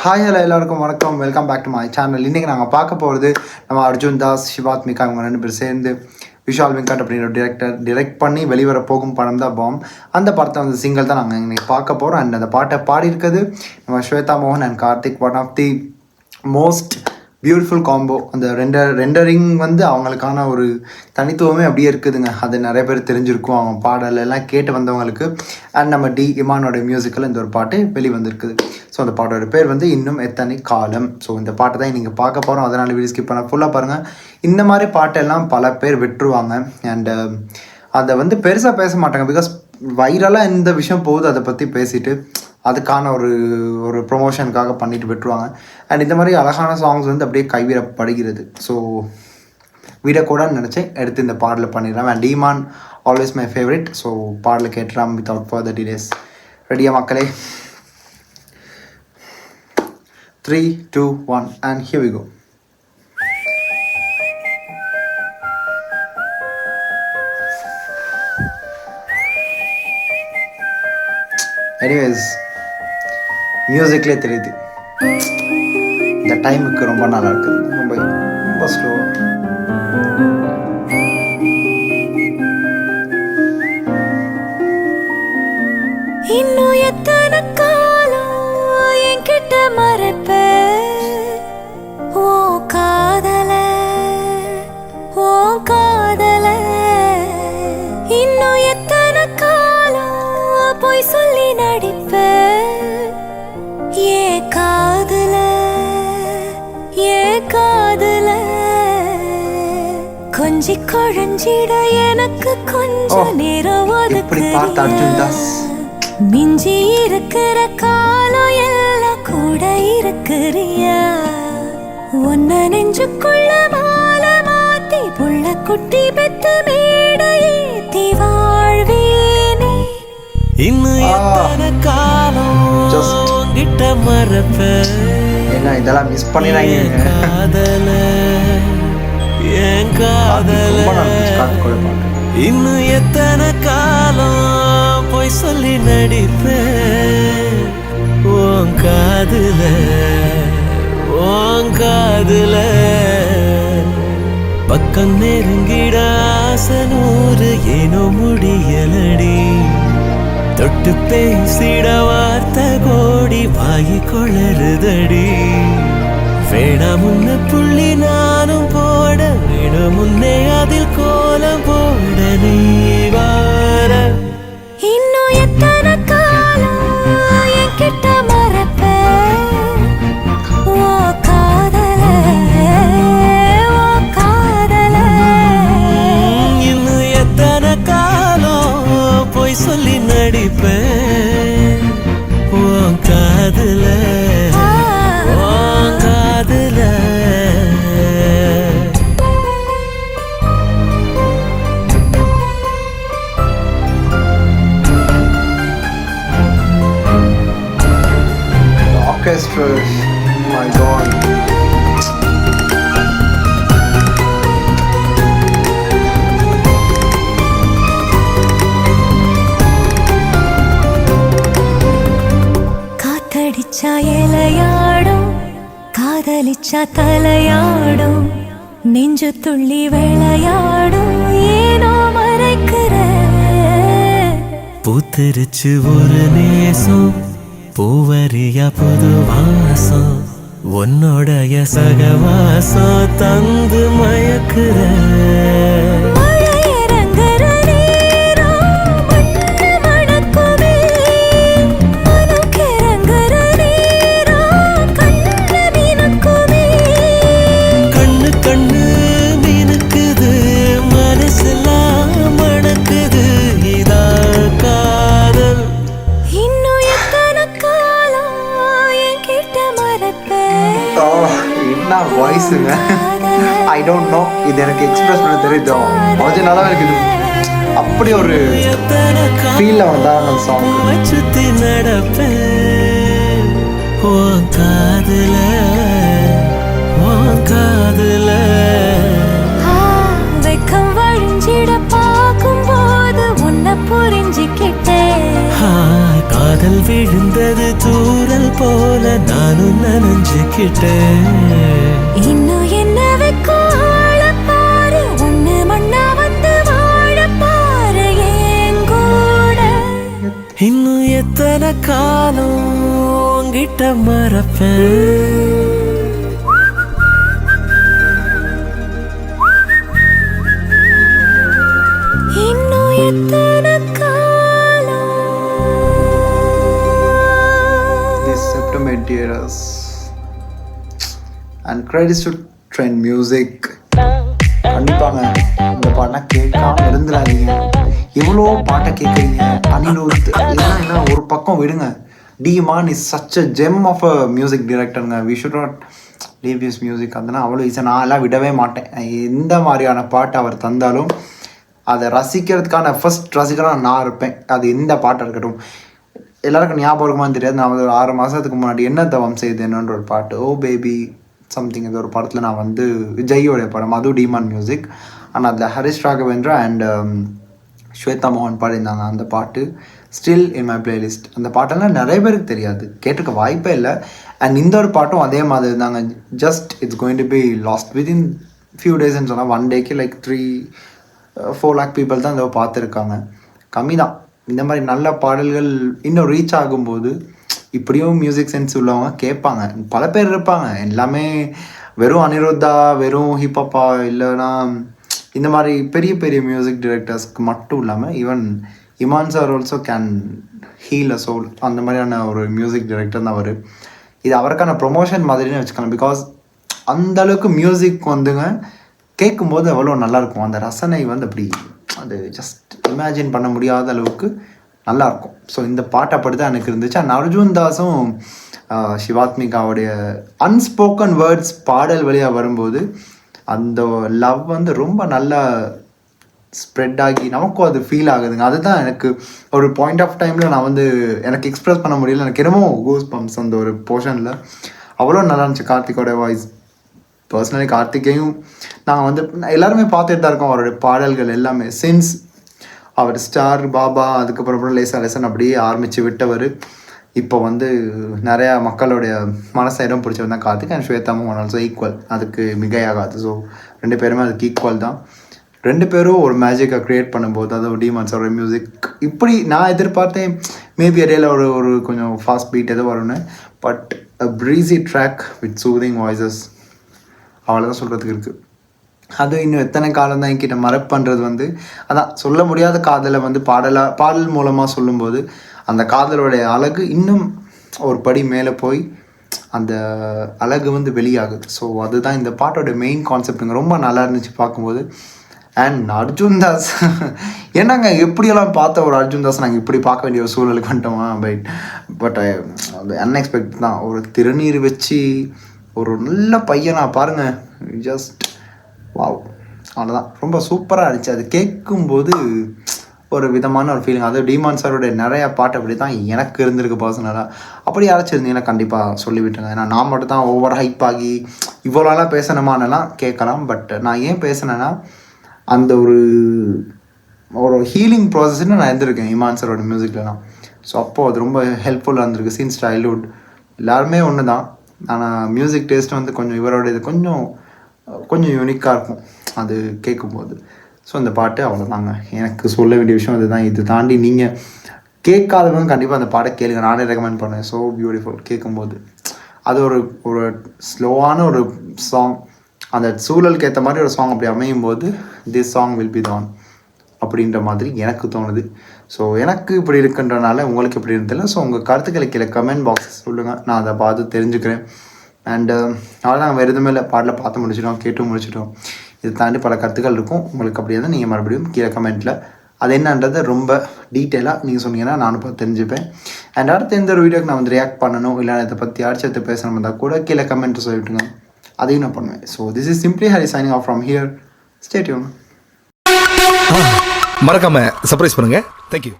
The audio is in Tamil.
ஹாய் ஹலோ எல்லாருக்கும் வணக்கம். Welcome back to my channel. இன்றைக்கி நாங்கள் பார்க்க போகிறது நம்ம அர்ஜுன் தாஸ், சிவாத்மிகா இவங்க 2 பேர் சேர்ந்து விஷால் வெங்கட் அப்படின்ற டிரெக்ட் பண்ணி வெளிவர போகும் படம் தான் பாம். அந்த படத்தை வந்து சிங்கிள் தான் நாங்கள் இன்றைக்கி பார்க்க போகிறோம். அண்ட் அந்த பாட்டை பாடியிருக்கிறது நம்ம ஸ்வேதா மோகன் and Karthik. One of the most beautiful combo. அந்த ரெண்டரிங் வந்து அவங்களுக்கான ஒரு தனித்துவமே அப்படியே இருக்குதுங்க. அது நிறைய பேர் தெரிஞ்சிருக்கும் அவங்க பாடல் எல்லாம் கேட்டு வந்தவங்களுக்கு. அண்ட் நம்ம டி இமானோட மியூசிக்கில் இந்த ஒரு பாட்டு வெளிவந்திருக்குது. ஸோ அந்த பாட்டோட பேர் வந்து இன்னும் எத்தனை காலம். ஸோ இந்த பாட்டை தான் நீங்கள் பார்க்க போகிறோம். அதனால் வீடியோ ஸ்கிப் பண்ண ஃபுல்லாக பாருங்கள். இந்த மாதிரி பாட்டெல்லாம் பல பேர் விட்டுருவாங்க. அண்டு அதை வந்து பெருசாக பேச மாட்டாங்க. பிகாஸ் வைரலாக இந்த விஷயம் போகுது, அதை பற்றி பேசிட்டு அதுக்கான ஒரு ப்ரொமோஷனுக்காக பண்ணிட்டு விட்டுருவாங்க. அண்ட் இந்த மாதிரி அழகான சாங்ஸ் வந்து அப்படியே கைவிடப்படுகிறது. ஸோ வீடியோ கூட நினச்சேன் எடுத்து இந்த பாடலை பண்ணிடலாம். And demon always my favourite. So பாடலை கேட்டுலாம் வித்வுட் ஃபர்தர் டிலேஸ். ரெடியா மக்களே? 3, 2, 1 and here we go. Anyways, மியூசிக்லேயே தெரியுது இந்த டைமுக்கு ரொம்ப நல்லா இருக்குது. ரொம்ப ஸ்லோ. இன்னும் எத்தனை காலம் என்கிட்ட மறைப்ப ஓ காதல இன்னும் எத்தனை காலம் போய் சொல்லி நடிப்ப ஏ காதல கொஞ்சி குழஞ்சிட எனக்கு கொஞ்சம் நேரம் ஒதுக்கு. மிஞ்சி இருக்கிற காலம் எல்லாம் கூட இருக்கிறியா? ஒன்ன நெஞ்சுக்குள்ள மாலை மாத்தி புள்ள குட்டி பெத்து மேடையே வாழ்வேனே. இன்னும் எத்தனை காலம் கிட்ட மறப்ப இதெல்லாம் மிஸ் பண்ணிடுறாங்க. என் காதல இன்னும் எத்தனை காலம் போய் சொல்லி நடிப்பேன். உன் காதுல பக்கம் நெருங்கிட ஆசை 100 ஏனோ முடியலடி. தொட்டு பேசிட வார்த்தை கோடி வாயி கொளறுதடி. வேணாம் முன்ன புள்ளி நானும் போட வேணும் முன்னே அதில் கோலம் போட நீ வார. இன்னும் எத்தனை காலம் என்கிட்ட மறப்ப ஓ காதல. இன்னும் எத்தனை காலம் போய் சொல்லி நடிப்பேன். உன் காதுல orchestra. My God. காத்தடிச்சா இலையாடும், காதலிச்சா தலையாடும், நெஞ்சு துள்ளி விளையாடும், ஏனோ மறைக்கிற. பூத்திருச்சு ஒரு நேசம், பூவரியா புது வாசம், உன்னோடைய சகவாசம் தந்து மயக்குற. வாய்ஸுங்க ஐ டோன்ட் நோ, இது எனக்கு எக்ஸ்பிரஸ் பண்ண தெரியுது. கொஞ்சம் நல்லா இருக்குது. அப்படி ஒரு ஃபீல்ல வந்தா அந்த சாங் சுத்தி நடப்பேன். காதுல வெக்கம் வழிஞ்சிட பார்க்கும் போது உன்னை புரிஞ்சுக்கிட்டேன். காதல் விழுந்தது தூரல் போல நானும் நனைஞ்சுக்கிட்டேன். இன்னும் என்ன வைக்கும் ஆள பாரு, ஒண்ணு மண்ணா வந்து வாழ பாரு என் கூட. இன்னும் எத்தனை காலம் உன்கிட்ட மறப்பேன். இன்னும் எத்தனை காலம். This September tears and credits to Trend Music. கண்டிப்பாங்க இந்த பாட்டை கேட்காம இருந்துடாதீங்க. எவ்வளோ பாட்டை கேட்குறீங்க. அனிருத் இதெல்லாம் என்ன ஒரு பக்கம் விடுங்க. D Imman is such a gem of a music டிரெக்டருங்க. We should not leave his music. அதெல்லாம் அவ்வளோ ஈஸியாக நான் எல்லாம் விடவே மாட்டேன். எந்த மாதிரியான பாட்டு அவர் தந்தாலும் அதை ரசிக்கிறதுக்கான ஃபர்ஸ்ட் ரசிகராக நான் இருப்பேன். அது எந்த பாட்டாக இருக்கட்டும். எல்லாருக்கும் ஞாபகம் இருக்குமான்னு தெரியாது. நான் ஒரு 6 மாதத்துக்கு முன்னாடி என்ன தவம் செய்தேன்னு ஒரு பாட்டு, ஓ பேபி சம்திங், இது ஒரு படத்தில் நான் வந்து விஜயோடைய படம், அதுவும் டிமான் மியூசிக். ஆனால் அதில் ஹரிஷ் ராகவேந்திரா அண்ட் ஸ்வேதா மோகன் பாடியிருந்தாங்க. அந்த பாட்டு ஸ்டில் இன் மை பிளேலிஸ்ட். அந்த பாட்டெல்லாம் நிறைய பேருக்கு தெரியாது, கேட்டிருக்க வாய்ப்பே இல்லை. அண்ட் இந்த ஒரு பாட்டும் அதே மாதிரி இருந்தாங்க. Just it's going to be lost within few டேஸ்ன்னு சொன்னால் 1 டேக்கு லைக் 3-4 lakh பீப்புள் தான் இதை பார்த்துருக்காங்க. கம்மி தான். இந்த மாதிரி நல்ல பாடல்கள் இன்னும் ரீச் ஆகும்போது இப்படியும் மியூசிக் சென்ஸ் உள்ளவங்க கேட்பாங்க. பல பேர் இருப்பாங்க. எல்லாமே வெறும் அனிருத்தா, வெறும் ஹிப்ஹப்பா, இல்லைனா இந்த மாதிரி பெரிய பெரிய மியூசிக் டைரக்டர்ஸ்க்கு மட்டும் இல்லாமல் even Imman sir also can heal a soul. அந்த மாதிரியான ஒரு மியூசிக் டைரக்டர் தான் அவர். இது அவருக்கான ப்ரொமோஷன் மாதிரின்னு வச்சுக்கலாம். பிகாஸ் அந்தளவுக்கு மியூசிக் வந்துங்க கேட்கும்போது அவ்வளோ நல்லாயிருக்கும். அந்த ரசனை வந்து அப்படி அது ஜஸ்ட் இமேஜின் பண்ண முடியாத அளவுக்கு நல்லாயிருக்கும். ஸோ இந்த பாட்டை அப்படி தான் எனக்கு இருந்துச்சு. அண்ட் அர்ஜுன் தாஸும் சிவாத்மிகாவுடைய அன்ஸ்போக்கன் வேர்ட்ஸ் பாடல் வழியாக வரும்போது அந்த லவ் வந்து ரொம்ப நல்லா ஸ்ப்ரெட் ஆகி நமக்கும் அது ஃபீல் ஆகுதுங்க. அதுதான் எனக்கு ஒரு பாயிண்ட் ஆஃப் டைமில் நான் வந்து எனக்கு எக்ஸ்ப்ரெஸ் பண்ண முடியல. எனக்கு என்னமோ கூஸ் பம்ப்ஸ் அந்த ஒரு போர்ஷனில் அவ்வளோ நல்லா இருந்துச்சு. கார்த்திகோட வாய்ஸ், பர்சனலி கார்த்திகையும் நாங்கள் வந்து எல்லாருமே பார்த்துட்டு தான் இருக்கோம். அவருடைய பாடல்கள் எல்லாமே சின்ஸ் அவர் ஸ்டார் பாபா அதுக்கப்புறம் லேசா லெசன் அப்படியே ஆரம்பித்து விட்டவர் இப்போ வந்து நிறையா மக்களுடைய மனசை இடம் பிடிச்சவர் தான் கார்த்திக். அண்ட் ஸ்வேதாமும் ஆல்சோ ஈக்குவல், அதுக்கு மிகையாகாது. ஸோ 2 பேருமே அதுக்கு ஈக்குவல் தான். 2 பேரும் ஒரு மேஜிக்கை க்ரியேட் பண்ணும்போது அது டிமான்ஸோட மியூசிக் இப்படி நான் எதிர்பார்த்தேன். மேபி இடையில ஒரு கொஞ்சம் ஃபாஸ்ட் பீட் எதோ வரும்னு. But a breezy track with soothing voices, அவ்வளோதான் சொல்கிறதுக்கு இருக்குது. அது இன்னும் எத்தனை காலம் தான் என்கிட்ட மரப் பண்ணுறது வந்து அதான் சொல்ல முடியாத காதலை வந்து பாடல் மூலமாக சொல்லும்போது அந்த காதலோடைய அழகு இன்னும் ஒரு படி மேலே போய் அந்த அழகு வந்து வெளியாகுது. ஸோ அதுதான் இந்த பாட்டோட மெயின் கான்செப்டுங்க. ரொம்ப நல்லா இருந்துச்சு பார்க்கும்போது. அண்ட் அர்ஜுன் தாஸ் என்னங்க எப்படியெல்லாம் பார்த்த ஒரு அர்ஜுன் தாஸ் நாங்கள் இப்படி பார்க்க வேண்டிய ஒரு சூழலுக்கு வந்துட்டோமா? பட் அது அன்எக்ஸ்பெக்டட் தான். ஒரு திருநீர் வச்சு ஒரு நல்ல பையனா பாருங்கள், ஜஸ்ட் வாவ், அவ்வளோதான். ரொம்ப சூப்பராக இருந்துச்சு. அது கேட்கும்போது ஒரு விதமான ஒரு ஃபீலிங். அது டிமான் சாரோடைய நிறைய பாட்டு அப்படி தான் எனக்கு இருந்திருக்கு பர்சனலாக. அப்படி யாராச்சும் கண்டிப்பாக சொல்லிவிட்டுங்க. ஏன்னா நான் மட்டும் தான் ஓவர் ஹைப் ஆகி இவ்வளோலாம் பேசணுமானலாம் கேட்கலாம். பட் நான் ஏன் பேசினேன்னா அந்த ஒரு ஹீலிங் ப்ராசஸ்ன்னு நான் இருந்திருக்கேன் இமான் சாரோட மியூசிக்லலாம். ஸோ அப்போது அது ரொம்ப ஹெல்ப்ஃபுல்லாக இருந்திருக்கு. சின்ஸ் சைல்ட்ஹுட் எல்லாருமே ஒன்று தான். ஆனால் மியூசிக் டேஸ்ட் வந்து கொஞ்சம் இவரோட இது கொஞ்சம் யூனிக்காக இருக்கும் அது கேட்கும்போது. ஸோ இந்த பாட்டு அவ்வளோதாங்க எனக்கு சொல்ல வேண்டிய விஷயம். அதுதான். இது தாண்டி நீங்கள் கேட்காதவங்க கண்டிப்பாக அந்த பாட்டை கேளுங்க. நானே ரெக்கமெண்ட் பண்ணேன். So beautiful. கேட்கும்போது அது ஒரு ஸ்லோவான ஒரு சாங், அந்த சூழலுக்கு ஏற்ற மாதிரி ஒரு சாங் அப்படி அமையும் போது திஸ் சாங் வில் பி தான் அப்படின்ற மாதிரி எனக்கு தோணுது. ஸோ எனக்கு இப்படி இருக்குன்றனால உங்களுக்கு இப்படி இருந்ததில்ல. ஸோ உங்கள் கருத்துக்களை கீழே கமெண்ட் பாக்ஸ் சொல்லுங்கள், நான் அதை பார்த்து தெரிஞ்சுக்கிறேன். அண்டு அவ்வளோ நாங்கள் வேறு எதுவுமே இல்லை, பாட்டில் பார்த்து முடிச்சிட்டோம், கேட்டு முடிச்சிட்டோம். இதை தாண்டி பல கருத்துக்கள் இருக்கும். உங்களுக்கு அப்படியே தான் நீங்கள் மறுபடியும் கீழே கமெண்ட்டில் அது என்னன்றதை ரொம்ப டீட்டெயிலாக நீங்கள் சொன்னீங்கன்னா நானும் பார்த்து தெரிஞ்சுப்பேன். அண்ட் அடுத்த எந்த ஒரு வீடியோக்கு நான் வந்து ரியாக்ட் பண்ணணும் இல்லை இதை பற்றி அடிச்சத்தை பேசணும் இருந்தால் கூட கீழே கமெண்ட்டு சொல்லிவிட்டுங்க, அதையும் நான் பண்ணுவேன். So this is simply Hari signing off from here. Stay tune. மறக்காம சர்ப்ரைஸ் பண்ணுங்க. தேங்க்யூ.